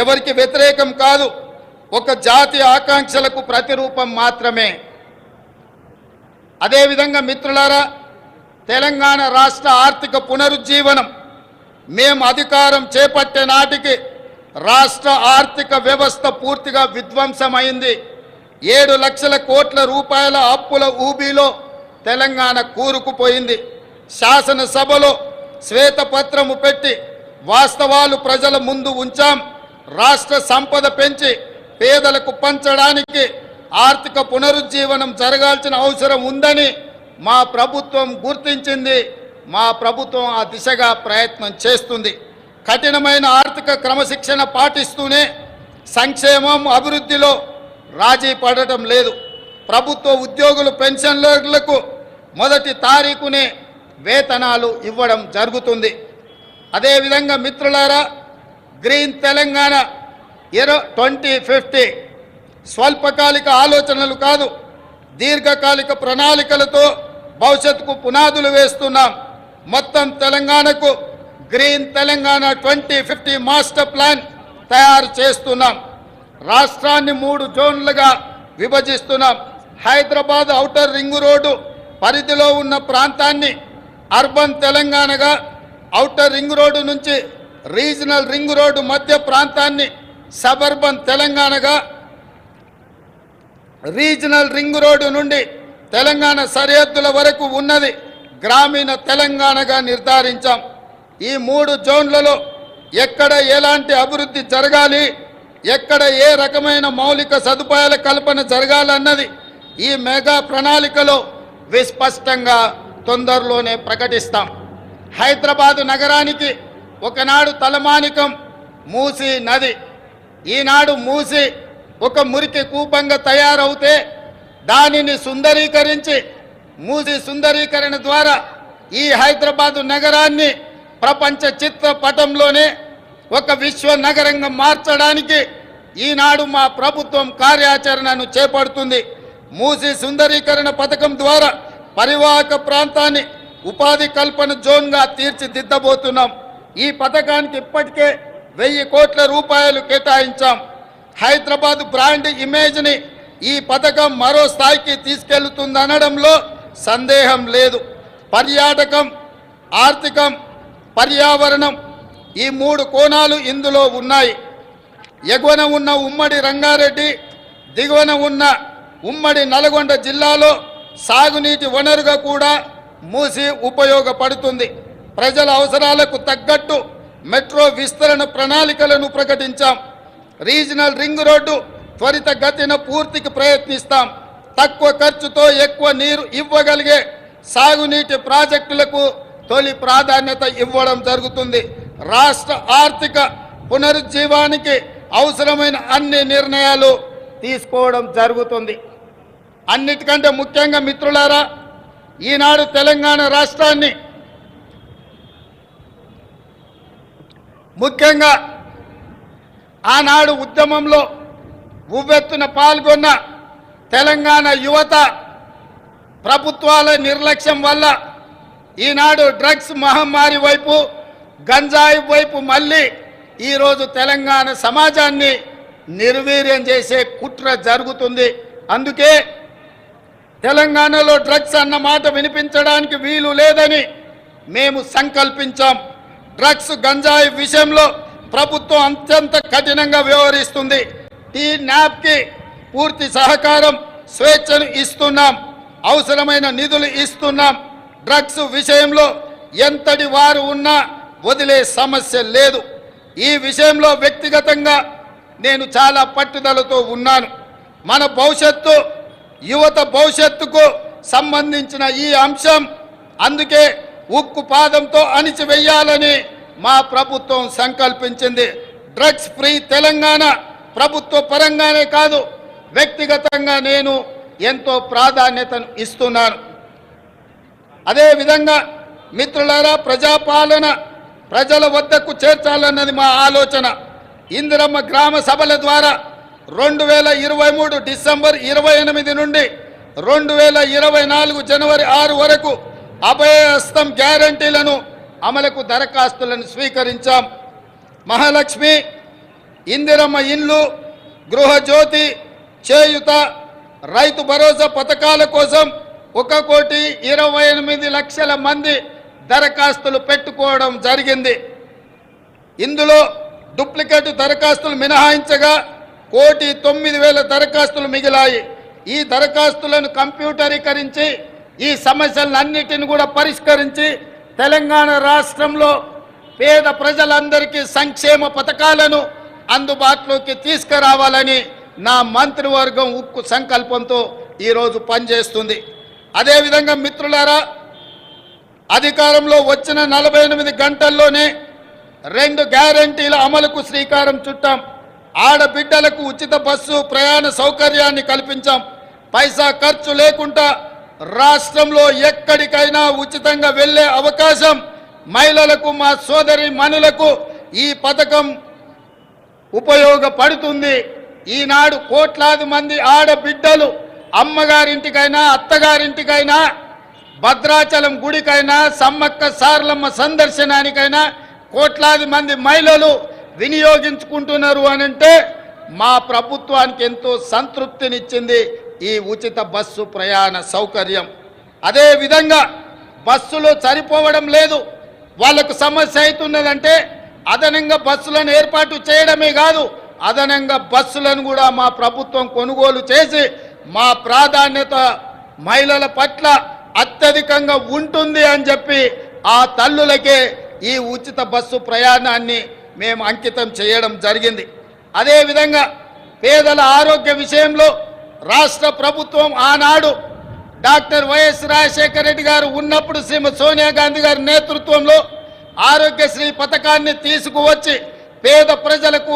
ఎవరికి వ్యతిరేకం కాదు, ఒక జాతి ఆకాంక్షలకు ప్రతిరూపం మాత్రమే. అదేవిధంగా మిత్రులారా, తెలంగాణ రాష్ట్ర ఆర్థిక పునరుజ్జీవనం మేము అధికారం చేపట్టే నాటికి రాష్ట్ర ఆర్థిక వ్యవస్థ పూర్తిగా విధ్వంసమైంది. 7 లక్షల కోట్ల రూపాయల అప్పుల ఊబిలో తెలంగాణ కూరుకుపోయింది. శాసనసభలో శ్వేతపత్రము పెట్టి వాస్తవాలు ప్రజల ముందు ఉంచాం. రాష్ట్ర సంపద పెంచి పేదలకు పంచడానికి ఆర్థిక పునరుజ్జీవనం జరగాల్సిన అవసరం ఉందని మా ప్రభుత్వం గుర్తించింది. మా ప్రభుత్వం ఆ దిశగా ప్రయత్నం చేస్తుంది. కఠినమైన ఆర్థిక క్రమశిక్షణ పాటిస్తూనే సంక్షేమం అభివృద్ధిలో రాజీ పడటం లేదు. ప్రభుత్వ ఉద్యోగులు పెన్షన్లకు 1వ తారీఖునే వేతనాలు ఇవ్వడం జరుగుతుంది. అదేవిధంగా మిత్రులారా, గ్రీన్ తెలంగాణ 2050 స్వల్పకాలిక ఆలోచనలు కాదు, దీర్ఘకాలిక ప్రణాళికలతో భవిష్యత్తుకు పునాదులు వేస్తున్నాం. మొత్తం తెలంగాణకు గ్రీన్ తెలంగాణ 2050 మాస్టర్ ప్లాన్ తయారు చేస్తున్నాం. రాష్ట్రాన్ని 3 జోన్లుగా విభజిస్తున్నాం. హైదరాబాద్ ఔటర్ రింగ్ రోడ్డు పరిధిలో ఉన్న ప్రాంతాన్ని అర్బన్ తెలంగాణగా, ఔటర్ రింగ్ రోడ్డు నుంచి రీజనల్ రింగ్ రోడ్డు మధ్య ప్రాంతాన్ని సబర్బన్ తెలంగాణగా, రీజనల్ రింగ్ రోడ్డు నుండి తెలంగాణ సరిహద్దుల వరకు ఉన్నది గ్రామీణ తెలంగాణగా నిర్ధారించాం. ఈ 3 జోన్లలో ఎక్కడ ఎలాంటి అభివృద్ధి జరగాలి, ఎక్కడ ఏ రకమైన మౌలిక సదుపాయాల కల్పన జరగాలన్నది ఈ మెగా ప్రణాళికలో విస్పష్టంగా తొందరలోనే ప్రకటిస్తాం. హైదరాబాదు నగరానికి ఒకనాడు తలమానికం మూసీ నది. ఈనాడు మూసీ ఒక మురికి కూపంగా తయారవుతే దానిని సుందరీకరించి, మూసీ సుందరీకరణ ద్వారా ఈ హైదరాబాదు నగరాన్ని ప్రపంచ చిత్రపటంలోనే ఒక విశ్వ నగరంగా మార్చడానికి ఈనాడు మా ప్రభుత్వం కార్యాచరణను చేపడుతుంది. మూసీ సుందరీకరణ పథకం ద్వారా పరివాహక ప్రాంతాన్ని ఉపాధి కల్పన జోన్గా తీర్చిదిద్దబోతున్నాం. ఈ పథకానికి ఇప్పటికే 1000 కోట్ల రూపాయలు కేటాయించాం. హైదరాబాద్ బ్రాండ్ ఇమేజ్ని ఈ పథకం మరో స్థాయికి తీసుకెళ్తుందనడంలో సందేహం లేదు. పర్యాటకం, ఆర్థికం, పర్యావరణం ఈ 3 కోణాలు ఇందులో ఉన్నాయి. ఎగువన ఉన్న ఉమ్మడి రంగారెడ్డి, దిగువన ఉన్న ఉమ్మడి నల్గొండ జిల్లాలో సాగునీటి వనరుగా కూడా మూసీ ఉపయోగపడుతుంది. ప్రజల అవసరాలకు తగ్గట్టు మెట్రో విస్తరణ ప్రణాళికలను ప్రకటించాం. రీజనల్ రింగ్ రోడ్డు త్వరితగతిన పూర్తికి ప్రయత్నిస్తాం. తక్కువ ఖర్చుతో ఎక్కువ నీరు ఇవ్వగలిగే సాగునీటి ప్రాజెక్టులకు తొలి ప్రాధాన్యత ఇవ్వడం జరుగుతుంది. రాష్ట్ర ఆర్థిక పునరుజ్జీవానికి అవసరమైన అన్ని నిర్ణయాలు తీసుకోవడం జరుగుతుంది. అన్నిటికంటే ముఖ్యంగా మిత్రులారా, ఈనాడు తెలంగాణ రాష్ట్రాన్ని ముఖ్యంగా ఆనాడు ఉద్యమంలో ఉవ్వెత్తున పాల్గొన్న తెలంగాణ యువత ప్రభుత్వాల నిర్లక్ష్యం వల్ల ఈనాడు డ్రగ్స్ మహమ్మారి వైపు, గంజాయి వైపు మళ్ళీ ఈరోజు తెలంగాణ సమాజాన్ని నిర్వీర్యం చేసే కుట్ర జరుగుతుంది. అందుకే తెలంగాణలో డ్రగ్స్ అన్న మాట వినిపించడానికి వీలు లేదని మేము సంకల్పించాం. డ్రగ్స్, గంజాయి విషయంలో ప్రభుత్వం అత్యంత కఠినంగా వ్యవహరిస్తుంది. టీ-న్యాప్కి పూర్తి సహకారం, స్వేచ్ఛను ఇస్తున్నాం. అవసరమైన నిధులు ఇస్తున్నాం. డ్రగ్స్ విషయంలో ఎంతటి వారు ఉన్నా వదిలే సమస్య లేదు. ఈ విషయంలో వ్యక్తిగతంగా నేను చాలా పట్టుదలతో ఉన్నాను. మన భవిష్యత్తు, యువత భవిష్యత్తుకు సంబంధించిన ఈ అంశం అందుకే ఉక్కు పాదంతో అణిచివేయాలని మా ప్రభుత్వం సంకల్పించింది. డ్రగ్స్ ఫ్రీ తెలంగాణ ప్రభుత్వ పరంగానే కాదు, వ్యక్తిగతంగా నేను ఎంతో ప్రాధాన్యతను ఇస్తున్నాను. అదేవిధంగా మిత్రులారా, ప్రజాపాలన ప్రజల వద్దకు చేర్చాలన్నది మా ఆలోచన. ఇందిరమ్మ గ్రామ సభల ద్వారా 2023 డిసెంబర్ 28 నుండి 2024 జనవరి 6 వరకు అభయహస్తం గ్యారంటీలను అమలుకు దరఖాస్తులను స్వీకరించాం. మహాలక్ష్మి, ఇందిరమ్మ ఇండ్లు, గృహజ్యోతి, చేయుత, రైతు భరోసా పథకాల కోసం 1,28,00,000 మంది దరఖాస్తులు పెట్టుకోవడం జరిగింది. ఇందులో డూప్లికేట్ దరఖాస్తులు మినహాయించగా 1,09,000 దరఖాస్తులు మిగిలాయి. ఈ దరఖాస్తులను కంప్యూటరీకరించి ఈ సమస్యలన్నిటిని కూడా పరిష్కరించి తెలంగాణ రాష్ట్రంలో పేద ప్రజలందరికీ సంక్షేమ పథకాలను అందుబాటులోకి తీసుకురావాలని నా మంత్రివర్గం ఉక్కు సంకల్పంతో ఈరోజు పనిచేస్తుంది. అదేవిధంగా మిత్రులారా, అధికారంలో వచ్చిన 48 గంటల్లోనే 2 గ్యారంటీల అమలుకు శ్రీకారం చుట్టాం. ఆడబిడ్డలకు ఉచిత బస్సు ప్రయాణ సౌకర్యాన్ని కల్పించాం. పైసా ఖర్చు లేకుండా రాష్ట్రంలో ఎక్కడికైనా ఉచితంగా వెళ్ళే అవకాశం మహిళలకు, మా సోదరి మనులకు ఈ పథకం ఉపయోగపడుతుంది. ఈనాడు కోట్లాది మంది ఆడబిడ్డలు అమ్మగారింటికైనా, అత్తగారింటికైనా, భద్రాచలం గుడికైనా, సమ్మక్క సారలమ్మ సందర్శనానికైనా కోట్లాది మంది మహిళలు వినియోగించుకుంటున్నారు అనంటే మా ప్రభుత్వానికి ఎంతో సంతృప్తినిచ్చింది ఈ ఉచిత బస్సు ప్రయాణ సౌకర్యం. అదేవిధంగా బస్సులు సరిపోవడం లేదు, వాళ్ళకు సమస్య అవుతున్నదంటే అదనంగా బస్సులను ఏర్పాటు చేయడమే కాదు, అదనంగా బస్సులను కూడా మా ప్రభుత్వం కొనుగోలు చేసి మా ప్రాధాన్యత మహిళల పట్ల అత్యధికంగా ఉంటుంది అని చెప్పి ఆ తల్లులకే ఈ ఉచిత బస్సు ప్రయాణాన్ని మేము అంకితం చేయడం జరిగింది. అదేవిధంగా పేదల ఆరోగ్య విషయంలో రాష్ట్ర ప్రభుత్వం ఆనాడు డాక్టర్ వైఎస్ రాజశేఖర రెడ్డి గారు ఉన్నప్పుడు శ్రీమతి సోనియా గాంధీ గారి నేతృత్వంలో ఆరోగ్యశ్రీ పథకాన్ని తీసుకువచ్చి పేద ప్రజలకు